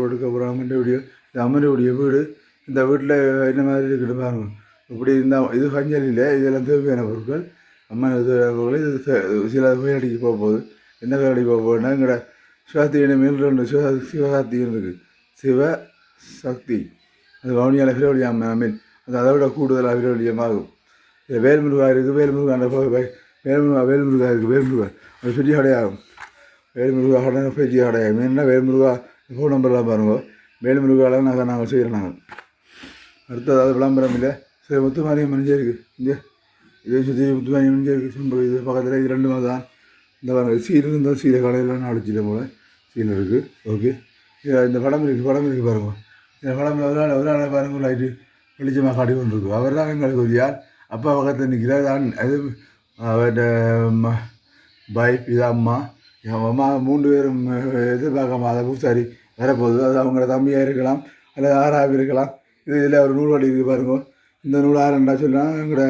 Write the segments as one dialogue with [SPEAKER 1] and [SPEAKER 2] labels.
[SPEAKER 1] எடுக்க போகிறோம் அம்மன் வீடியோ. இது அம்மனுடைய வீடு. இந்த வீட்டில் என்ன மாதிரி இருக்குது பாருங்க. இப்படி இருந்தால் இது கஞ்சல் இல்லை, இதெல்லாம் தேவையான பொருட்கள். அம்மன் இது பொருட்கள். இது சில கோயிலடிக்கு போக போகுது. என்ன கோயிலடிக்கு போக போகுதுன்னா எங்களோட சிவசக்தியின் மேல் 2 சிவசக்தி இருக்குது. சிவசக்தி அது வவுனியால் விரோலி அம்மன். அது அதை விட கூடுதலாக விரோலியமாகும். இது வேல்முருகா இருக்குது. வேல்முருகா இருக்குது. வேல்முருகா அது பெரிய கடையாகும். வேல்முருகா கடை பெரிய கடையாகும். என்ன வேல்முருகா ஃபோன் நம்பர்லாம் பாருங்க. வேல்முருகாலாம் நாங்கள் செய்கிறோம். நாங்கள் அடுத்தது விளம்பரம் இல்லை. சரி, முத்துமாரியம் மணிஞ்சே இருக்குது. இங்கே இதே சுற்றி முத்துமாரியம் மணிஞ்சே இருக்குது. சிம்பு இது பக்கத்தில் இது 2 மாதம் தான். இந்த பாருங்க சீல் இருந்தால் சீலை கடையில் அடிச்சிட்ட போல் சீல் இருக்குது. ஓகே, இந்த படம் இருக்குது பாருங்க. இந்த படம் ஒரு ஆள் பாருங்க லைட்டு வெளிச்சமாக காட்டி கொண்டு இருக்கும். அவர் தான் எங்களுக்கு ஒரு யார் அப்பா பக்கத்தில் நிற்கிறார். தான் அது அவர்கிட்ட பைப் இது அம்மா 3 பேரும் எதிர்பார்க்காம அதை பூசாரி வரப்போகுது. அது அவங்களோட தம்பியாக இருக்கலாம் அல்லது ஆறாக இருக்கலாம். இதில் ஒரு நூல்வாடி இருக்குது பாருங்க. இந்த நூல் ஆறுண்டா சொன்னால் எங்களோட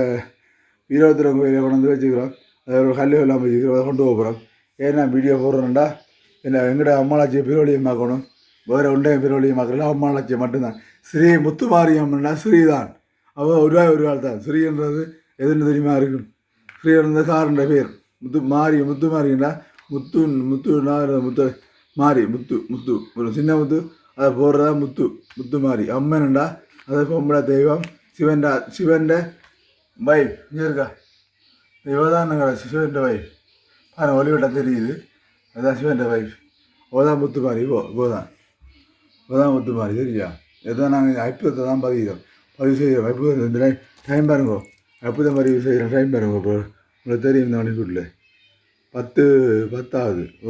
[SPEAKER 1] வீரபத்திரம் கோயிலை கொண்டு வந்து வச்சுக்கிறோம். அதை ஒரு கல் எல்லாம் வச்சுக்கிறோம். அதை கொண்டு போகிறோம். ஏன்னா வீடியோ போடுறோம்டா என்ன எங்களோட அம்மாளாச்சியை பிரோலியமாக்கணும். வேறு ஒன்றையும் பிரோலியமாக்கலாம். அம்மாளாச்சியை மட்டும்தான். ஸ்ரீ முத்துமாரியம்மன்னா ஸ்ரீதான். அவள் ஒரு ஆள் தான். ஸ்ரீன்றது எதுன்னு தெரியுமா இருக்கும். ஸ்ரீ இருந்த சாருன்ற பேர் முத்துமாரின்னா முத்து ஒரு சின்ன முத்து அதை போடுறதா முத்துமாரி. அம்மன்டா அதை பொம்பளை தெய்வம். சிவன்ட வைஃப் இங்கே இருக்கா. இவதான் நாங்கள் சிவன்ட வைஃப் பாருங்கள். ஒளிவட்டா தெரியுது. அதுதான் சிவன்ட வைஃப். ஓதான் முத்துமாரி. ஓதான் முத்துமாரி தெரியா. இதுதான் நாங்கள் அற்புதத்தை தான் பதிவு செய்கிறோம். அற்புதம் இந்த டைம் பாருங்க. அற்புதம் பதிவு செய்கிற டைம் பாருங்க. இப்போ உங்களுக்கு தெரியும் இந்த மணிக்கூட்டில் 10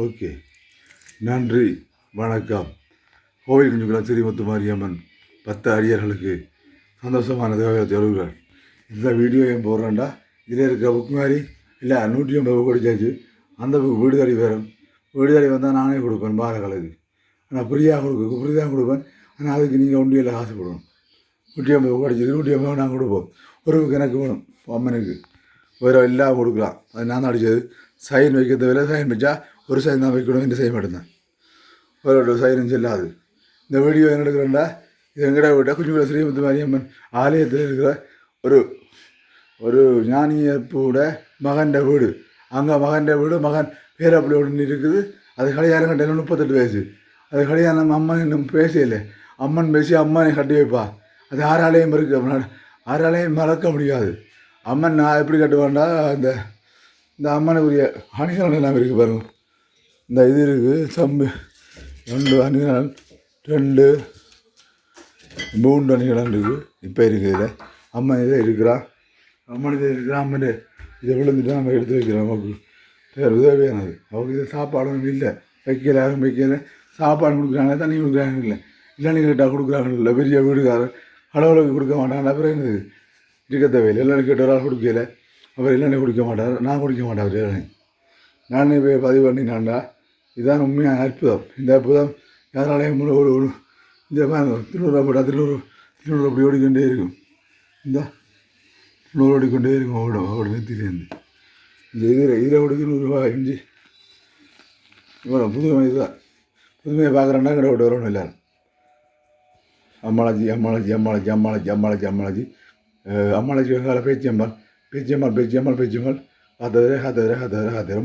[SPEAKER 1] ஓகே, நன்றி, வணக்கம். கோவில் குஞ்சுக்குள்ள ஸ்ரீ முத்துமாரியம்மன் 10 அடியார்களுக்கு சந்தோஷமான தேவைகள். இந்த வீடியோ ஏன் போடுறேன்டா, இதில் இருக்க புக் மாதிரி இல்லை 150 புக் அடிச்சாச்சு. அந்த புக் வீடுதாரி வரும். வீடுதாரி வந்தால் நானே கொடுப்பேன் பாரங்களுக்கு. ஆனால் ஃப்ரீயாக கொடுப்பேன். ஆனால் அதுக்கு நீங்கள் ஒண்டியில் காசு கொடுக்கணும். 150 புக் அடிச்சது 150 நாங்கள் கொடுப்போம். ஒரு புக் எனக்கு வேணும் அம்மனுக்கு. வேறு எல்லாம் கொடுக்கலாம். அது நான் தான் அடித்தது. சைன் வைக்க தேவையில்லை. சைன் வச்சா ஒரு சைன் தான் வைக்கணும். இந்த சைன் மட்டும்தான். ஒரு சைனும் செல்லாது. இந்த வீடியோ என்ன எடுக்கிறேன்டா, இது எங்கடா விட்டால் குஞ்சுக்குள்ள ஸ்ரீ முத்துமாரியம்மன் ஆலயத்தில் இருக்கிற ஒரு ஞானியப்போட மகன் வீடு. அங்கே மகன் பேரப்பிள்ளையோடு இருக்குது. அது கல்யாணம் கட்டையில் 38 வயசு. அது கல்யாணம் அம்மன் இன்னும் பேசலை. அம்மன் பேசி அம்மனை கட்டி வைப்பா. அது யாராலையும் மறக்க முடியாது. அம்மன் நான் எப்படி கட்டுவேன்டா, இந்த அம்மனுக்குரிய அணிகலன் எல்லாம் இருக்குது பாருங்க. இந்த இது இருக்குது சம்பு 2 அணிகலன் 2 3 அணிகலன் இருக்குது. இப்போ இருக்குது. இதில் அம்மன் இதில் இருக்கிறான். அம்மன் இதை விழுந்துட்டு நம்ம எடுத்து வைக்கிறோம். நமக்கு வேறு உதவியானது. அவங்க இதை சாப்பாடும் இல்லை. வைக்கல சாப்பாடு கொடுக்குறாங்க, தண்ணி கொடுக்குறாங்க இல்லை. இல்லைன்னு கேட்டால் கொடுக்குறாங்க இல்லை. பெரிய வீடுக்காரர் அளவுக்கு கொடுக்க மாட்டாங்க. அப்புறம் என்னது இருக்க தேவையில்லை. இல்லைன்னு கேட்ட ஒரு ஆள் கொடுக்கல. அப்புறம் இல்லைன்னு குடிக்க மாட்டார். நான் குடிக்க மாட்டேன். அவர் நானே போய் பதிவு பண்ணினான்டா. இதுதான் உண்மையான அற்புதம். இந்த அற்புதம் யாராலையும் இந்த திருநூறு போட்டால் திருநூறு அப்படி ஓடிக்கொண்டே இருக்கும். இந்த திருநூறு ஓடிக்கொண்டே இருக்கும். அவட நெத்திலேருந்து இந்த இதில் ஓடிக்கு 100 ரூபா இஞ்சி. இவ்வளோ புதுமை இதுதான். புதுமையை பார்க்குறேன்னா கிட்ட வரணும் எல்லாரும். அம்மாளாச்சி வெங்கால பேச்சியம்மாள் காத்தவரை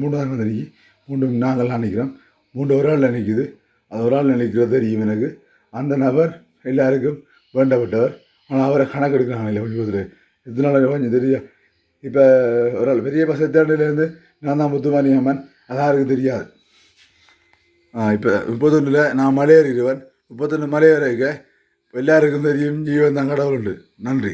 [SPEAKER 1] 3 தான் நினைக்கி. 3 நாங்கள்லாம் நிற்கிறோம். 3 ஒரு ஆள் நினைக்குது. அது ஒரு ஆள் நினைக்கிறது தெரியும் எனக்கு. அந்த நபர் எல்லாருக்கும் வேண்டப்பட்டவர். ஆனால் அவரை கணக்கெடுக்கிறாங்க இல்லை கொஞ்சம் இதனால கொஞ்சம் தெரியும். இப்போ ஒரு ஆள் பெரிய பசத்தாண்டிலேருந்து நான் தான் முத்துமாரியம்மன். அது யாருக்கு தெரியாது. இப்போ 31 நான் மலையேறிடுவேன். 31 மலையேறிக்க எல்லாருக்கும் தெரியும். ஜீவன் தான் கடவுள் உண்டு. நன்றி.